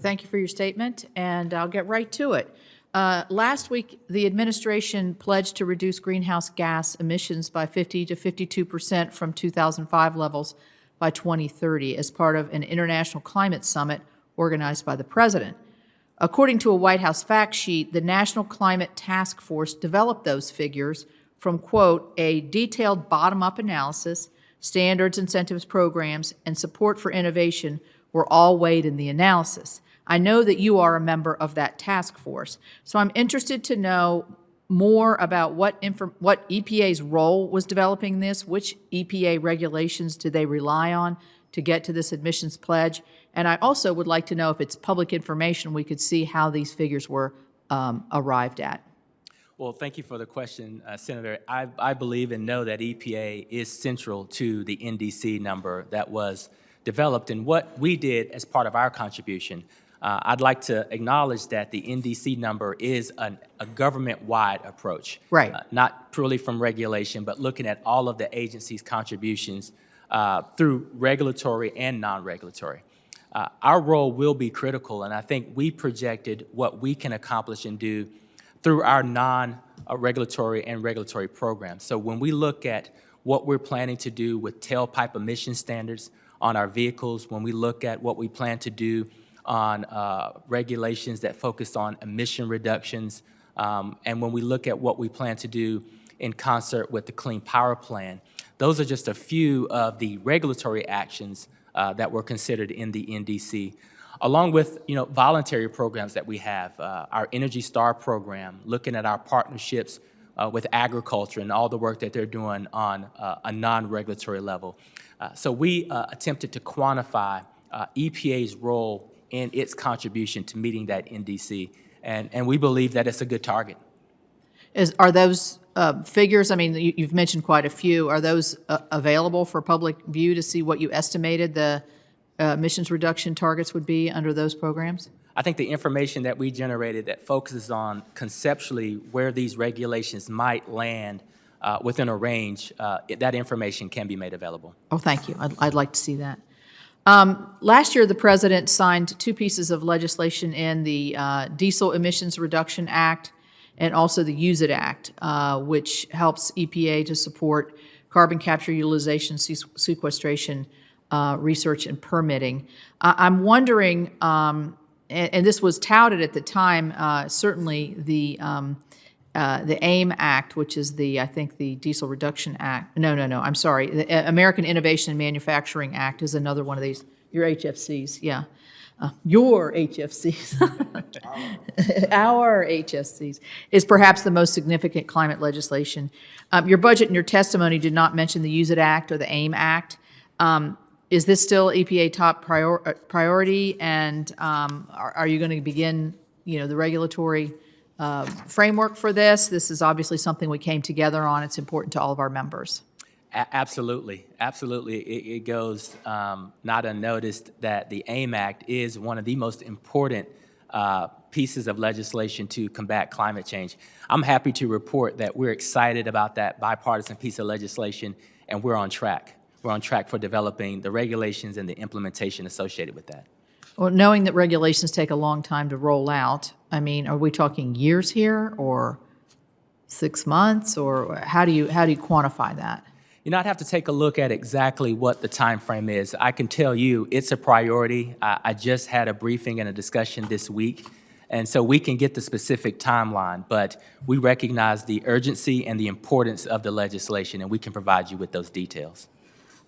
Thank you for your statement, and I'll get right to it. Last week, the administration pledged to reduce greenhouse gas emissions by 50 to 52% from 2005 levels by 2030 as part of an international climate summit organized by the president. According to a White House fact sheet, the National Climate Task Force developed those figures from, quote, a detailed bottom-up analysis, standards, incentives, programs, and support for innovation were all weighed in the analysis. I know that you are a member of that task force, so I'm interested to know more about what EPA's role was developing this, which EPA regulations do they rely on to get to this emissions pledge, and I also would like to know if it's public information we could see how these figures were arrived at. Well, thank you for the question, Senator. I believe and know that EPA is central to the NDC number that was developed, and what we did as part of our contribution. I'd like to acknowledge that the NDC number is a government-wide approach. Right. Not purely from regulation, but looking at all of the agency's contributions through regulatory and non-regulatory. Our role will be critical, and I think we projected what we can accomplish and do through our non-regulatory and regulatory programs. So when we look at what we're planning to do with tailpipe emission standards on our vehicles, when we look at what we plan to do on regulations that focus on emission reductions, and when we look at what we plan to do in concert with the Clean Power Plan, those are just a few of the regulatory actions that were considered in the NDC, along with voluntary programs that we have, our Energy Star program, looking at our partnerships with agriculture and all the work that they're doing on a non-regulatory level. So we attempted to quantify EPA's role in its contribution to meeting that NDC, and we believe that it's a good target. Are those figures, I mean, you've mentioned quite a few, are those available for public view to see what you estimated the emissions reduction targets would be under those programs? I think the information that we generated that focuses on conceptually where these regulations might land within a range, that information can be made available. Oh, thank you. I'd like to see that. Last year, the president signed two pieces of legislation in the Diesel Emissions Reduction Act and also the Use It Act, which helps EPA to support carbon capture, utilization, sequestration, research, and permitting. I'm wondering, and this was touted at the time, certainly the AIM Act, which is I think the Diesel Reduction Act. No, I'm sorry. The American Innovation and Manufacturing Act is another one of these. Your HFCs, yeah. Your HFCs, our HFCs, is perhaps the most significant climate legislation. Your budget and your testimony did not mention the Use It Act or the AIM Act. Is this still EPA top priority? And are you going to begin, the regulatory framework for this? This is obviously something we came together on. It's important to all of our members. Absolutely. It goes not unnoticed that the AIM Act is one of the most important pieces of legislation to combat climate change. I'm happy to report that we're excited about that bipartisan piece of legislation, and we're on track. We're on track for developing the regulations and the implementation associated with that. Well, knowing that regulations take a long time to roll out, I mean, are we talking years here or 6 months, or how do you quantify that? I'd have to take a look at exactly what the time frame is. I can tell you it's a priority. I just had a briefing and a discussion this week, and so we can get the specific timeline, but we recognize the urgency and the importance of the legislation, and we can provide you with those details.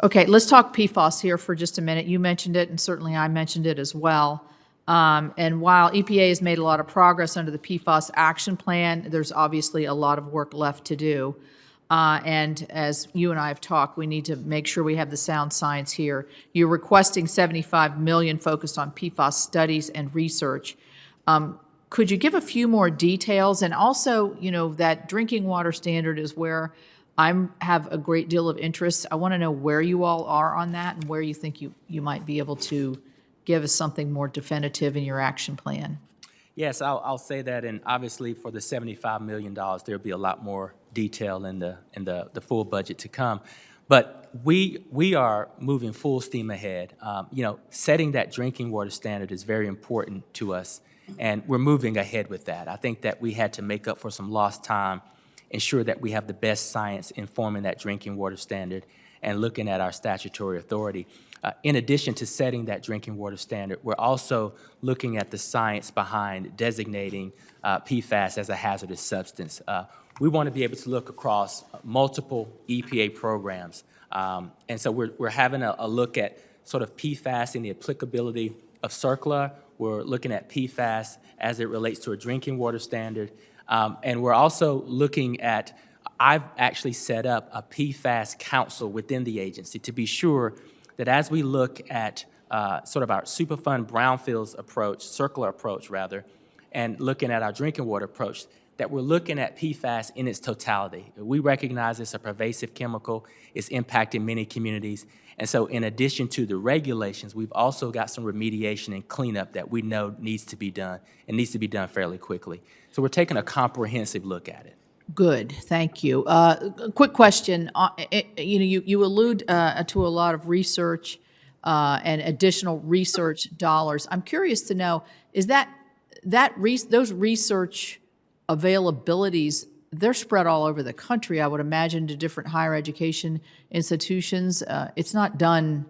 Okay, let's talk PFAS here for just a minute. You mentioned it, and certainly I mentioned it as well. And while EPA has made a lot of progress under the PFAS action plan, there's obviously a lot of work left to do. And as you and I have talked, we need to make sure we have the sound science here. You're requesting $75 million focused on PFAS studies and research. Could you give a few more details? And also, that drinking water standard is where I have a great deal of interest. I want to know where you all are on that and where you think you might be able to give us something more definitive in your action plan. Yes, I'll say that, and obviously for the $75 million, there'll be a lot more detail in the full budget to come. But we are moving full steam ahead. Setting that drinking water standard is very important to us, and we're moving ahead with that. I think that we had to make up for some lost time, ensure that we have the best science informing that drinking water standard and looking at our statutory authority. In addition to setting that drinking water standard, we're also looking at the science behind designating PFAS as a hazardous substance. We want to be able to look across multiple EPA programs. And so we're having a look at sort of PFAS and the applicability of CERCLA. We're looking at PFAS as it relates to a drinking water standard. And we're also looking at, I've actually set up a PFAS council within the agency to be sure that as we look at sort of our Superfund brownfields approach, CERCLA approach rather, and looking at our drinking water approach, that we're looking at PFAS in its totality. We recognize it's a pervasive chemical. It's impacting many communities. And so in addition to the regulations, we've also got some remediation and cleanup that we know needs to be done, and needs to be done fairly quickly. So we're taking a comprehensive look at it. Good, thank you. Quick question. You allude to a lot of research and additional research dollars. I'm curious to know, is those research availabilities, they're spread all over the country, I would imagine, to different higher education institutions. It's not done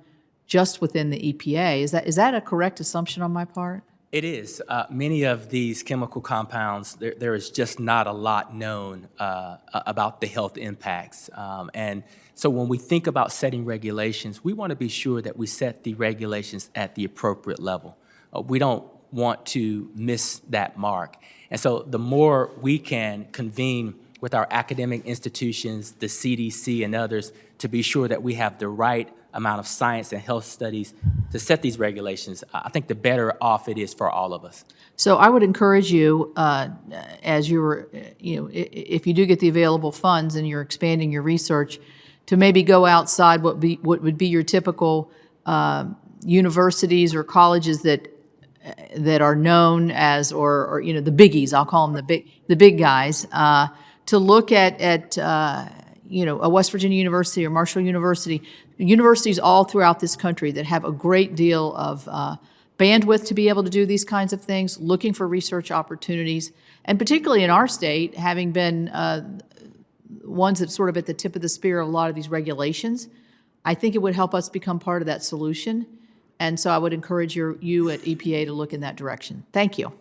just within the EPA. Is that a correct assumption on my part? It is. Many of these chemical compounds, there is just not a lot known about the health impacts. And so when we think about setting regulations, we want to be sure that we set the regulations at the appropriate level. We don't want to miss that mark. And so the more we can convene with our academic institutions, the CDC and others, to be sure that we have the right amount of science and health studies to set these regulations, I think the better off it is for all of us. So I would encourage you, as you're, if you do get the available funds and you're expanding your research, to maybe go outside what would be your typical universities or colleges that are known as, or the biggies. I'll call them the big guys. To look at a West Virginia University or Marshall University, universities all throughout this country that have a great deal of bandwidth to be able to do these kinds of things, looking for research opportunities, and particularly in our state, having been ones that sort of at the tip of the spear of a lot of these regulations, I think it would help us become part of that solution. And so I would encourage you at EPA to look in that direction. Thank you.